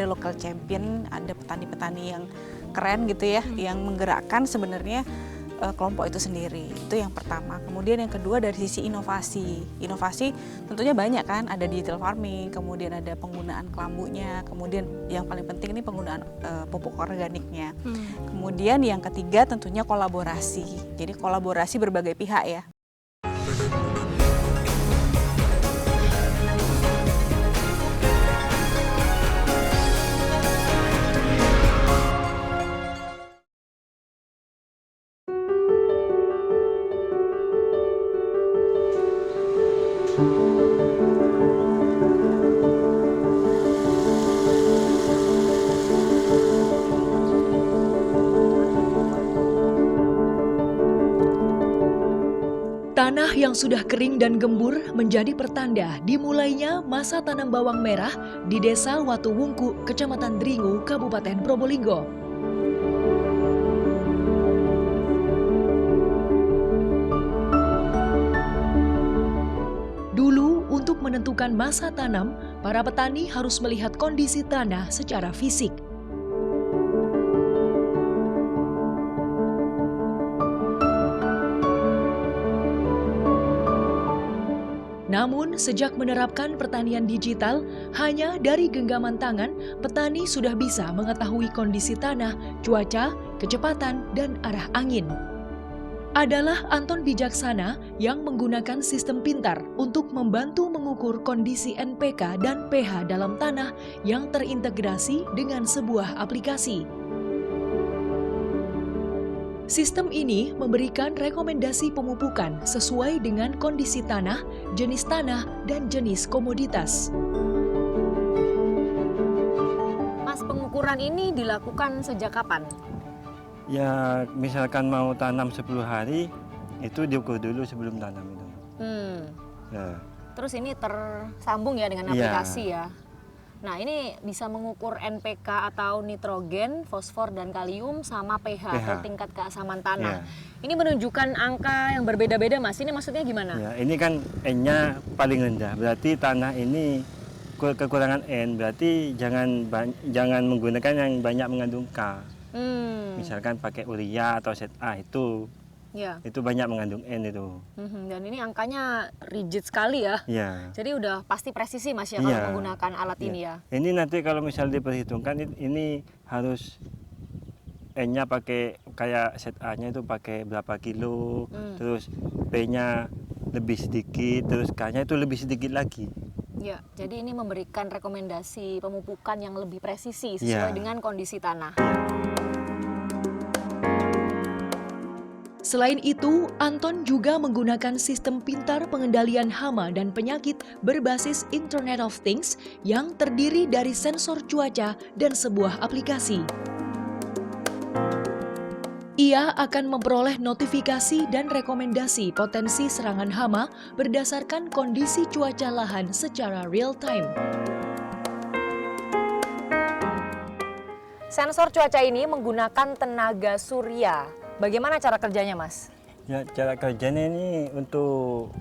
ada local champion, ada petani-petani yang keren gitu ya, yang menggerakkan sebenarnya kelompok itu sendiri. Itu yang pertama. Kemudian yang kedua dari sisi inovasi. Inovasi tentunya banyak kan, ada digital farming, kemudian ada penggunaan kelambunya, kemudian yang paling penting ini penggunaan pupuk organiknya. Kemudian yang ketiga tentunya kolaborasi. Jadi kolaborasi berbagai pihak ya. Tanah yang sudah kering dan gembur menjadi pertanda dimulainya masa tanam bawang merah di Desa Watuwungku, Kecamatan Dringu, Kabupaten Probolinggo. Dulu, untuk menentukan masa tanam, para petani harus melihat kondisi tanah secara fisik. Namun, sejak menerapkan pertanian digital, hanya dari genggaman tangan, petani sudah bisa mengetahui kondisi tanah, cuaca, kecepatan, dan arah angin. Adalah Anton Bijaksana yang menggunakan sistem pintar untuk membantu mengukur kondisi NPK dan pH dalam tanah yang terintegrasi dengan sebuah aplikasi. Sistem ini memberikan rekomendasi pemupukan sesuai dengan kondisi tanah, dan jenis komoditas. Mas, pengukuran ini dilakukan sejak kapan? Ya, misalkan mau tanam 10 hari, itu diukur dulu sebelum tanam itu. Ya. Terus ini tersambung ya dengan aplikasi ya? Nah, ini bisa mengukur NPK atau nitrogen, fosfor, dan kalium sama pH atau tingkat keasaman tanah. Ini menunjukkan angka yang berbeda-beda, Mas. Ini maksudnya gimana? Ya, ini kan N-nya paling rendah. Berarti tanah ini kekurangan N. Berarti jangan menggunakan yang banyak mengandung K. Misalkan pakai urea atau ZA itu banyak mengandung N itu. Dan ini angkanya rigid sekali ya. Jadi udah pasti presisi, Mas, ya kalau menggunakan alat ini ya. Ini nanti kalau misal diperhitungkan ini harus N-nya pakai kayak ZA-nya itu pakai berapa kilo, terus P-nya lebih sedikit, terus K-nya itu lebih sedikit lagi. Ya, jadi ini memberikan rekomendasi pemupukan yang lebih presisi sesuai dengan kondisi tanah. Selain itu, Anton juga menggunakan sistem pintar pengendalian hama dan penyakit berbasis Internet of Things yang terdiri dari sensor cuaca dan sebuah aplikasi. Ia akan memperoleh notifikasi dan rekomendasi potensi serangan hama berdasarkan kondisi cuaca lahan secara real time. Sensor cuaca ini menggunakan tenaga surya. Bagaimana cara kerjanya, Mas? Ya, cara kerjanya ini untuk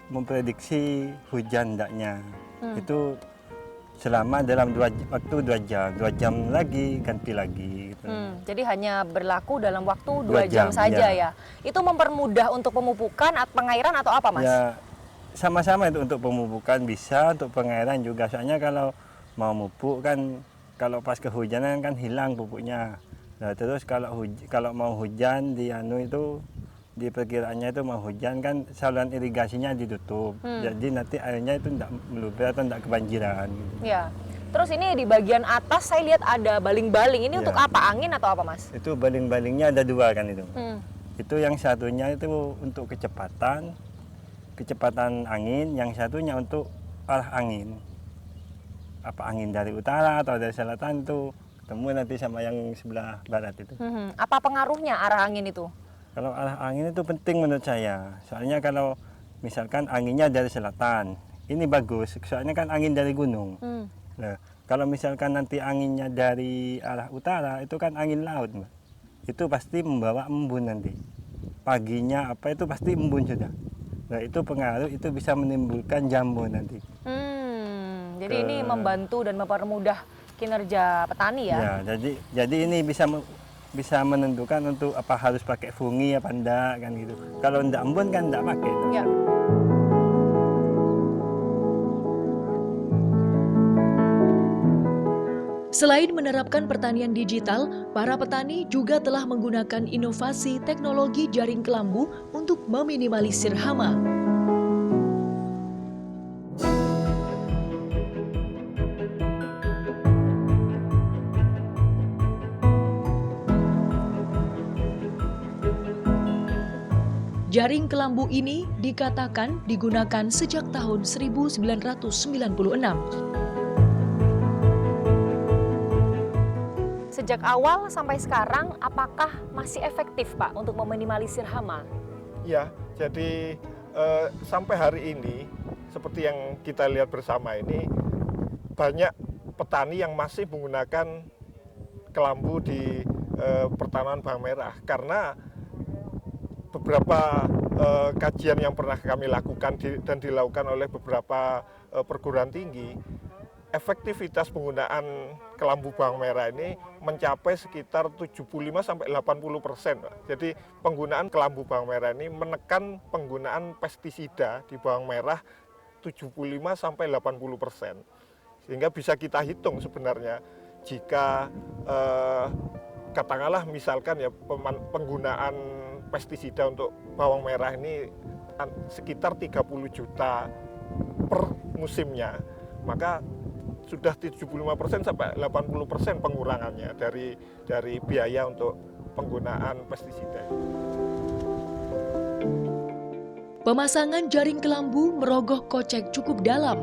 memprediksi hujan tidaknya. Itu selama dalam waktu 2 jam. 2 jam lagi, ganti lagi. Gitu. Jadi hanya berlaku dalam waktu 2 jam saja ya. Itu mempermudah untuk pemupukan, pengairan atau apa, Mas? Ya, sama-sama itu untuk pemupukan bisa, untuk pengairan juga. Soalnya kalau mau mupuk kan, kalau pas kehujanan kan hilang pupuknya. Nah, terus kalau mau hujan di perkiraannya itu mau hujan kan saluran irigasinya ditutup. Jadi nanti airnya itu tidak meluber atau tidak kebanjiran. Ya. Terus ini di bagian atas saya lihat ada baling-baling. Ini untuk apa? Angin atau apa, Mas? Itu baling-balingnya ada 2 kan itu. Itu yang satunya itu untuk kecepatan angin, yang satunya untuk arah angin. Apa angin dari utara atau dari selatan itu ketemu nanti sama yang sebelah barat itu. Apa pengaruhnya arah angin itu? Kalau arah angin itu penting menurut saya. Soalnya kalau misalkan anginnya dari selatan, ini bagus. Soalnya kan angin dari gunung. Nah, kalau misalkan nanti anginnya dari arah utara, itu kan angin laut, Mbak. Itu pasti membawa embun nanti. Paginya apa itu pasti embun sudah. Nah, itu pengaruh, itu bisa menimbulkan jambu nanti. Jadi ini membantu dan mempermudah kinerja petani ya. Ya, jadi ini bisa menentukan untuk apa harus pakai fungi apa enggak kan gitu. Kalau enggak embun kan enggak pakai. Ya. Selain menerapkan pertanian digital, para petani juga telah menggunakan inovasi teknologi jaring kelambu untuk meminimalisir hama. Jaring kelambu ini dikatakan digunakan sejak tahun 1996. Sejak awal sampai sekarang, apakah masih efektif Pak untuk meminimalisir hama? Ya, jadi sampai hari ini, seperti yang kita lihat bersama ini, banyak petani yang masih menggunakan kelambu di pertanaman bawang merah. Karena beberapa kajian yang pernah kami lakukan dan dilakukan oleh beberapa perguruan tinggi, efektivitas penggunaan kelambu bawang merah ini mencapai sekitar 75-80%. Jadi penggunaan kelambu bawang merah ini menekan penggunaan pestisida di bawang merah 75-80%. Sehingga bisa kita hitung sebenarnya jika katakanlah misalkan ya penggunaan pestisida untuk bawang merah ini sekitar 30 juta per musimnya, maka sudah 75% sampai 80% pengurangannya dari biaya untuk penggunaan pestisida. Pemasangan jaring kelambu merogoh kocek cukup dalam.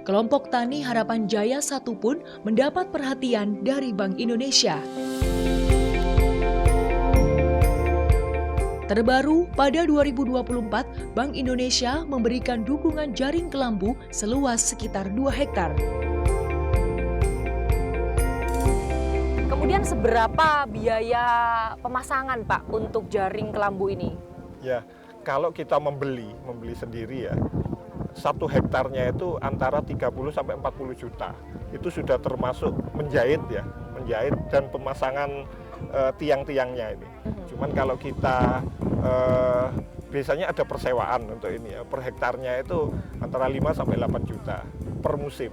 Kelompok Tani Harapan Jaya 1 pun mendapat perhatian dari Bank Indonesia. Terbaru, pada 2024, Bank Indonesia memberikan dukungan jaring kelambu seluas sekitar 2 hektar. Kemudian seberapa biaya pemasangan Pak untuk jaring kelambu ini? Ya, kalau kita membeli sendiri ya, 1 hektarnya itu antara 30-40 juta. Itu sudah termasuk menjahit dan pemasangan tiang-tiangnya ini. Cuman kalau kita biasanya ada persewaan untuk ini ya, per hektarnya itu antara 5-8 juta per musim.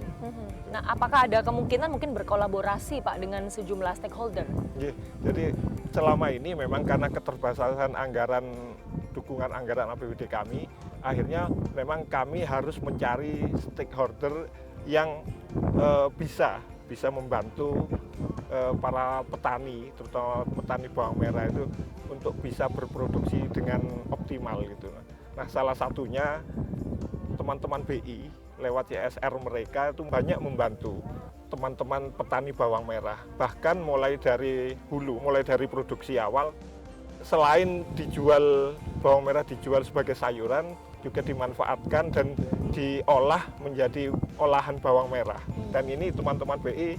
Nah, apakah ada kemungkinan mungkin berkolaborasi Pak dengan sejumlah stakeholder? Jadi selama ini memang karena keterbatasan dukungan anggaran APBD kami, akhirnya memang kami harus mencari stakeholder yang bisa membantu para petani, terutama petani bawang merah itu untuk bisa berproduksi dengan optimal gitu. Nah, salah satunya teman-teman BI lewat CSR mereka itu banyak membantu teman-teman petani bawang merah. Bahkan mulai dari hulu, mulai dari produksi awal, selain dijual bawang merah dijual sebagai sayuran, juga dimanfaatkan dan diolah menjadi olahan bawang merah. Dan ini teman-teman BI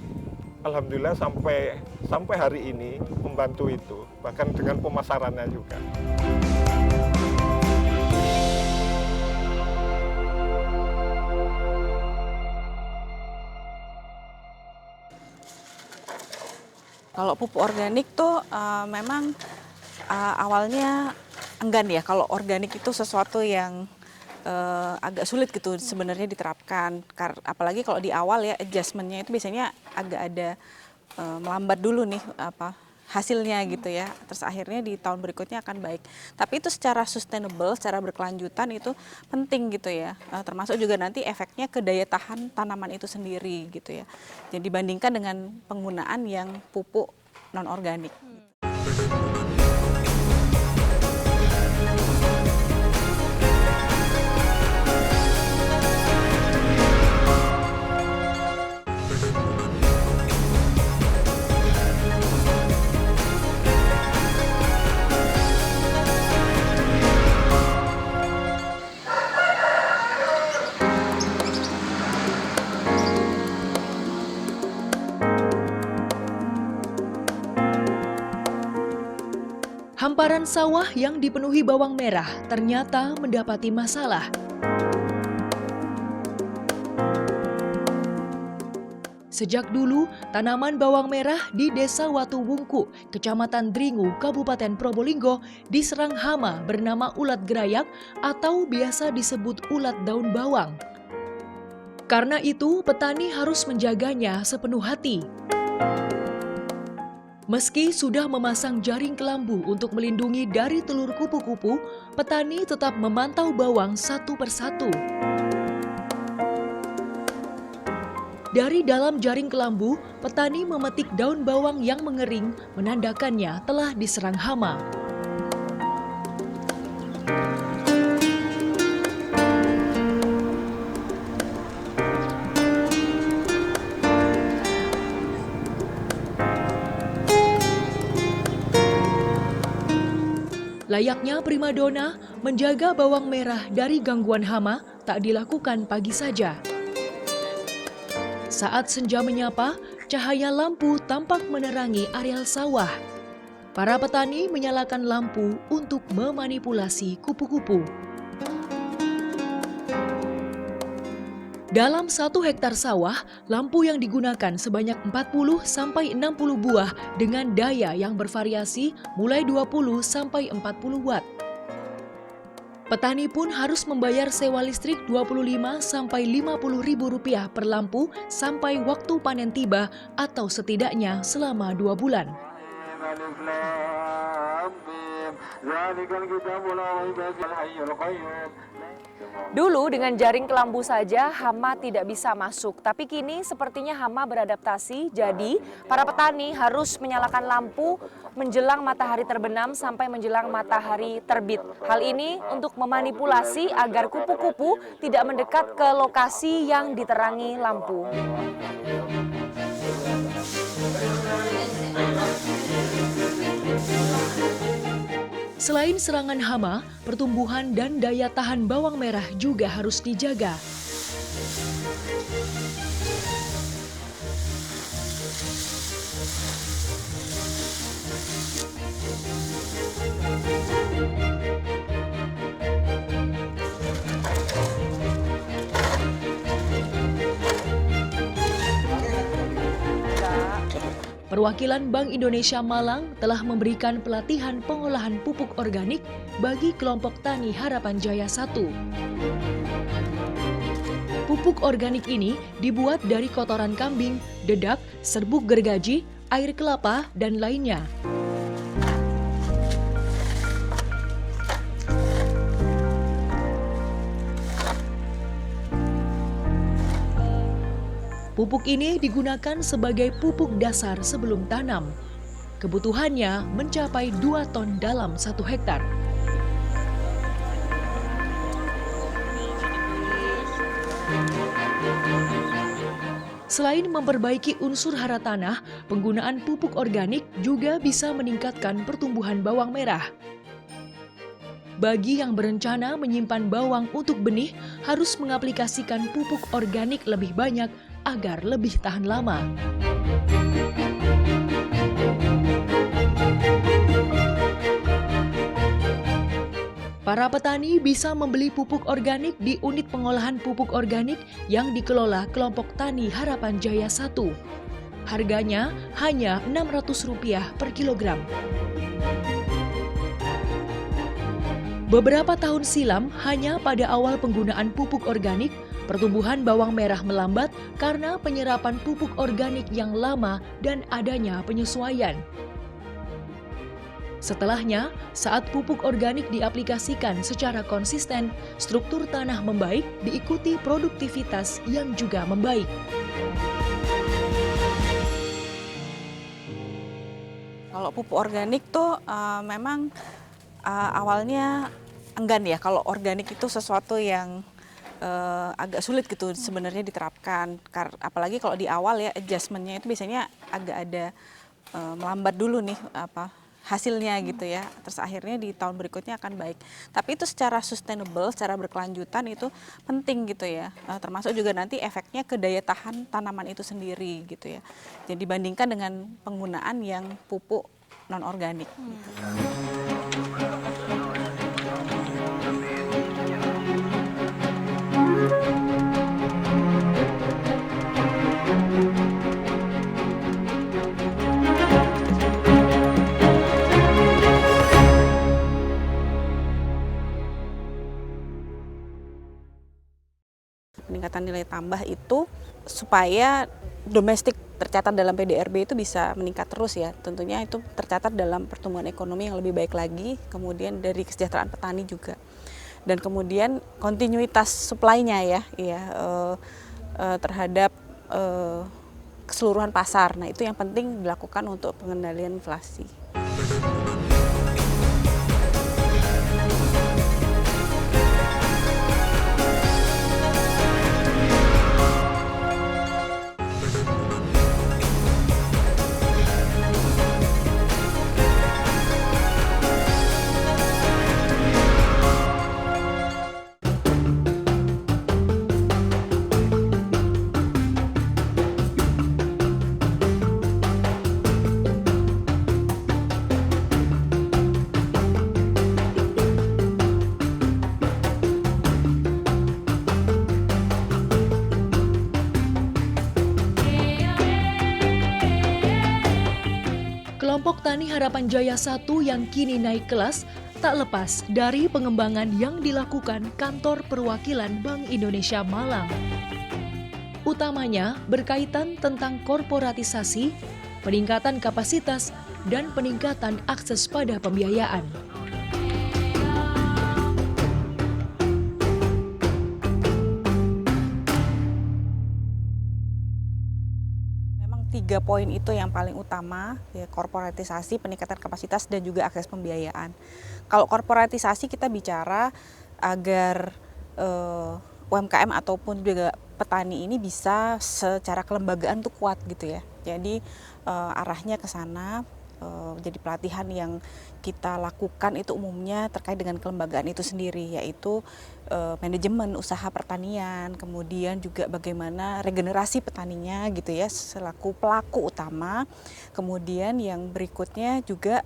alhamdulillah sampai hari ini membantu itu, bahkan dengan pemasarannya juga. Kalau pupuk organik tuh memang awalnya enggan ya. Kalau organik itu sesuatu yang agak sulit gitu sebenarnya diterapkan. Apalagi kalau di awal ya adjustmentnya itu biasanya agak ada melambat dulu nih hasilnya gitu ya. Terus akhirnya di tahun berikutnya akan baik. Tapi itu secara sustainable, secara berkelanjutan itu penting gitu ya. Termasuk juga nanti efeknya ke daya tahan tanaman itu sendiri gitu ya. Jadi dibandingkan dengan penggunaan yang pupuk non organik. Hamparan sawah yang dipenuhi bawang merah ternyata mendapati masalah. Sejak dulu, tanaman bawang merah di Desa Watuwungku, Kecamatan Dringu, Kabupaten Probolinggo diserang hama bernama ulat gerayak atau biasa disebut ulat daun bawang. Karena itu, petani harus menjaganya sepenuh hati. Meski sudah memasang jaring kelambu untuk melindungi dari telur kupu-kupu, petani tetap memantau bawang satu persatu. Dari dalam jaring kelambu, petani memetik daun bawang yang mengering, menandakannya telah diserang hama. Layaknya primadona, menjaga bawang merah dari gangguan hama tak dilakukan pagi saja. Saat senja menyapa, cahaya lampu tampak menerangi areal sawah. Para petani menyalakan lampu untuk memanipulasi kupu-kupu. Dalam 1 hektar sawah, lampu yang digunakan sebanyak 40-60 buah dengan daya yang bervariasi mulai 20-40 watt. Petani pun harus membayar sewa listrik Rp25.000–50.000 per lampu sampai waktu panen tiba atau setidaknya selama 2 bulan. Dulu dengan jaring kelambu saja hama tidak bisa masuk, tapi kini sepertinya hama beradaptasi, jadi para petani harus menyalakan lampu menjelang matahari terbenam sampai menjelang matahari terbit. Hal ini untuk memanipulasi agar kupu-kupu tidak mendekat ke lokasi yang diterangi lampu. Selain serangan hama, pertumbuhan dan daya tahan bawang merah juga harus dijaga. Perwakilan Bank Indonesia Malang telah memberikan pelatihan pengolahan pupuk organik bagi kelompok tani Harapan Jaya 1. Pupuk organik ini dibuat dari kotoran kambing, dedak, serbuk gergaji, air kelapa, dan lainnya. Pupuk ini digunakan sebagai pupuk dasar sebelum tanam. Kebutuhannya mencapai 2 ton dalam 1 hektar. Selain memperbaiki unsur hara tanah, penggunaan pupuk organik juga bisa meningkatkan pertumbuhan bawang merah. Bagi yang berencana menyimpan bawang untuk benih, harus mengaplikasikan pupuk organik lebih banyak agar lebih tahan lama. Para petani bisa membeli pupuk organik di unit pengolahan pupuk organik yang dikelola kelompok tani Harapan Jaya 1. Harganya hanya Rp600 per kilogram. Beberapa tahun silam, hanya pada awal penggunaan pupuk organik, pertumbuhan bawang merah melambat karena penyerapan pupuk organik yang lama dan adanya penyesuaian. Setelahnya, saat pupuk organik diaplikasikan secara konsisten, struktur tanah membaik diikuti produktivitas yang juga membaik. Kalau pupuk organik tuh memang awalnya enggan ya, kalau organik itu sesuatu yang agak sulit gitu sebenarnya diterapkan, apalagi kalau di awal ya adjustmentnya itu biasanya agak ada melambat dulu nih hasilnya gitu ya, terus akhirnya di tahun berikutnya akan baik. Tapi itu secara sustainable, secara berkelanjutan itu penting gitu ya, termasuk juga nanti efeknya ke daya tahan tanaman itu sendiri gitu ya. Jadi dibandingkan dengan penggunaan yang pupuk non organik. Gitu. peningkatan nilai tambah itu supaya domestik tercatat dalam PDRB itu bisa meningkat terus ya. Tentunya itu tercatat dalam pertumbuhan ekonomi yang lebih baik lagi, kemudian dari kesejahteraan petani juga. Dan kemudian kontinuitas supply-nya ya terhadap keseluruhan pasar. Nah, itu yang penting dilakukan untuk pengendalian inflasi. Kelompok Tani Harapan Jaya 1 yang kini naik kelas tak lepas dari pengembangan yang dilakukan Kantor Perwakilan Bank Indonesia Malang. Utamanya berkaitan tentang korporatisasi, peningkatan kapasitas, dan peningkatan akses pada pembiayaan. Memang 3 poin itu yang paling utama, ya, korporatisasi, peningkatan kapasitas, dan juga akses pembiayaan. Kalau korporatisasi kita bicara agar UMKM ataupun juga petani ini bisa secara kelembagaan tuh kuat gitu ya. Jadi arahnya ke sana. Jadi pelatihan yang kita lakukan itu umumnya terkait dengan kelembagaan itu sendiri, yaitu manajemen usaha pertanian, kemudian juga bagaimana regenerasi petaninya gitu ya selaku pelaku utama. Kemudian yang berikutnya juga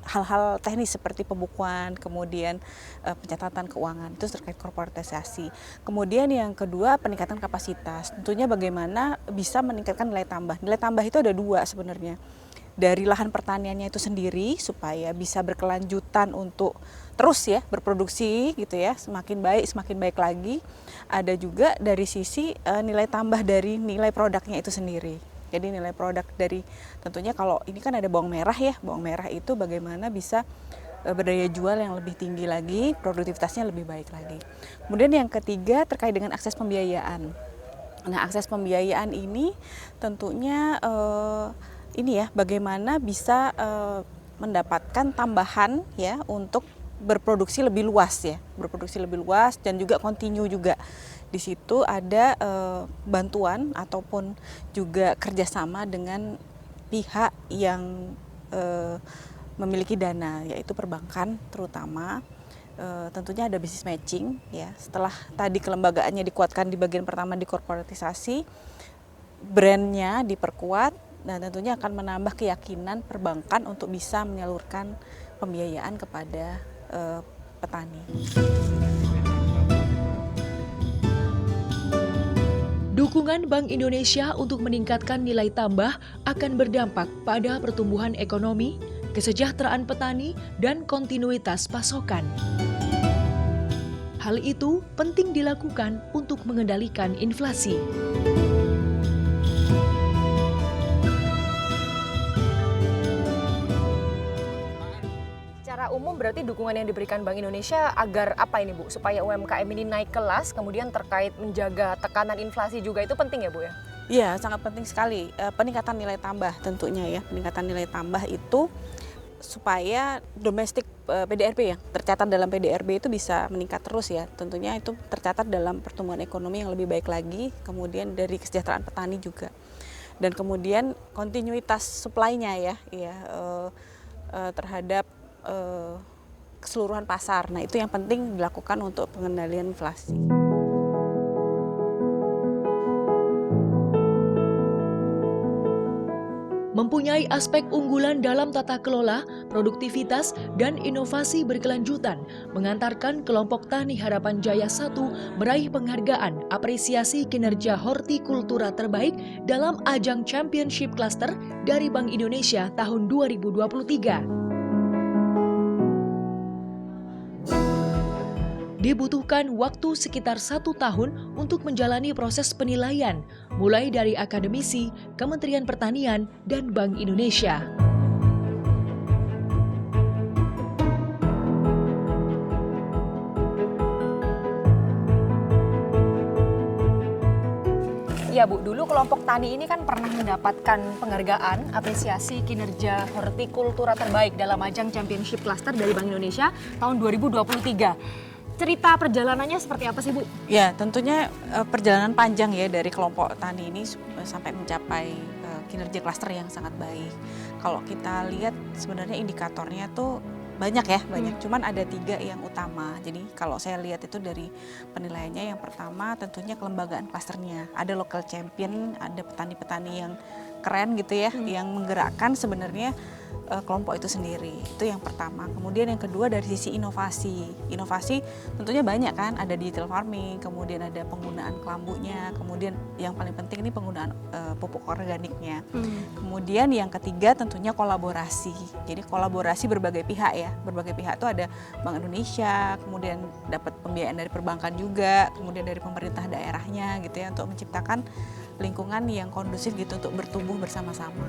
hal-hal teknis seperti pembukuan, kemudian pencatatan keuangan, itu terkait korporatisasi. Kemudian yang kedua peningkatan kapasitas, tentunya bagaimana bisa meningkatkan nilai tambah. Nilai tambah itu ada 2 sebenarnya. Dari lahan pertaniannya itu sendiri supaya bisa berkelanjutan untuk terus ya berproduksi gitu ya, semakin baik lagi. Ada juga dari sisi nilai tambah dari nilai produknya itu sendiri. Jadi nilai produk dari, tentunya kalau ini kan ada bawang merah ya, bawang merah itu bagaimana bisa berdaya jual yang lebih tinggi lagi, produktivitasnya lebih baik lagi. Kemudian yang ketiga terkait dengan akses pembiayaan. Nah, akses pembiayaan ini tentunya ini ya, bagaimana bisa mendapatkan tambahan ya untuk berproduksi lebih luas ya, dan juga kontinu juga. Di situ ada bantuan ataupun juga kerjasama dengan pihak yang memiliki dana, yaitu perbankan terutama. Tentunya ada business matching ya. Setelah tadi kelembagaannya dikuatkan di bagian pertama di korporatisasi, brandnya diperkuat. Dan tentunya akan menambah keyakinan perbankan untuk bisa menyalurkan pembiayaan kepada petani. Dukungan Bank Indonesia untuk meningkatkan nilai tambah akan berdampak pada pertumbuhan ekonomi, kesejahteraan petani, dan kontinuitas pasokan. Hal itu penting dilakukan untuk mengendalikan inflasi. Secara umum berarti dukungan yang diberikan Bank Indonesia agar apa ini Bu? Supaya UMKM ini naik kelas, kemudian terkait menjaga tekanan inflasi juga itu penting ya Bu ya? Iya, sangat penting sekali peningkatan nilai tambah tentunya ya. Peningkatan nilai tambah itu supaya domestik PDRB yang tercatat dalam PDRB itu bisa meningkat terus ya. Tentunya itu tercatat dalam pertumbuhan ekonomi yang lebih baik lagi, kemudian dari kesejahteraan petani juga. Dan kemudian kontinuitas supply-nya ya terhadap keseluruhan pasar. Nah, itu yang penting dilakukan untuk pengendalian inflasi. Mempunyai aspek unggulan dalam tata kelola, produktivitas, dan inovasi berkelanjutan, mengantarkan kelompok Tani Harapan Jaya 1 meraih penghargaan apresiasi kinerja hortikultura terbaik dalam ajang Championship Cluster dari Bank Indonesia tahun 2023. Dibutuhkan waktu sekitar 1 tahun untuk menjalani proses penilaian, mulai dari akademisi, Kementerian Pertanian, dan Bank Indonesia. Ya Bu, dulu kelompok tani ini kan pernah mendapatkan penghargaan apresiasi kinerja hortikultura terbaik dalam ajang Championship Cluster dari Bank Indonesia tahun 2023. Cerita perjalanannya seperti apa sih Bu? Ya, tentunya perjalanan panjang ya dari kelompok tani ini sampai mencapai kinerja klaster yang sangat baik. Kalau kita lihat sebenarnya indikatornya tuh banyak ya, banyak. Cuman ada 3 yang utama. Jadi kalau saya lihat itu dari penilaiannya, yang pertama tentunya kelembagaan klasternya. Ada local champion, ada petani-petani yang keren gitu ya, yang menggerakkan sebenarnya kelompok itu sendiri. Itu yang pertama. Kemudian yang kedua dari sisi inovasi. Inovasi tentunya banyak kan, ada digital farming, kemudian ada penggunaan kelambunya, kemudian yang paling penting ini penggunaan pupuk organiknya. Kemudian yang ketiga tentunya kolaborasi. Jadi kolaborasi berbagai pihak ya. Berbagai pihak itu ada Bank Indonesia, kemudian dapat pembiayaan dari perbankan juga, kemudian dari pemerintah daerahnya gitu ya, untuk menciptakan lingkungan yang kondusif gitu untuk bertumbuh bersama-sama.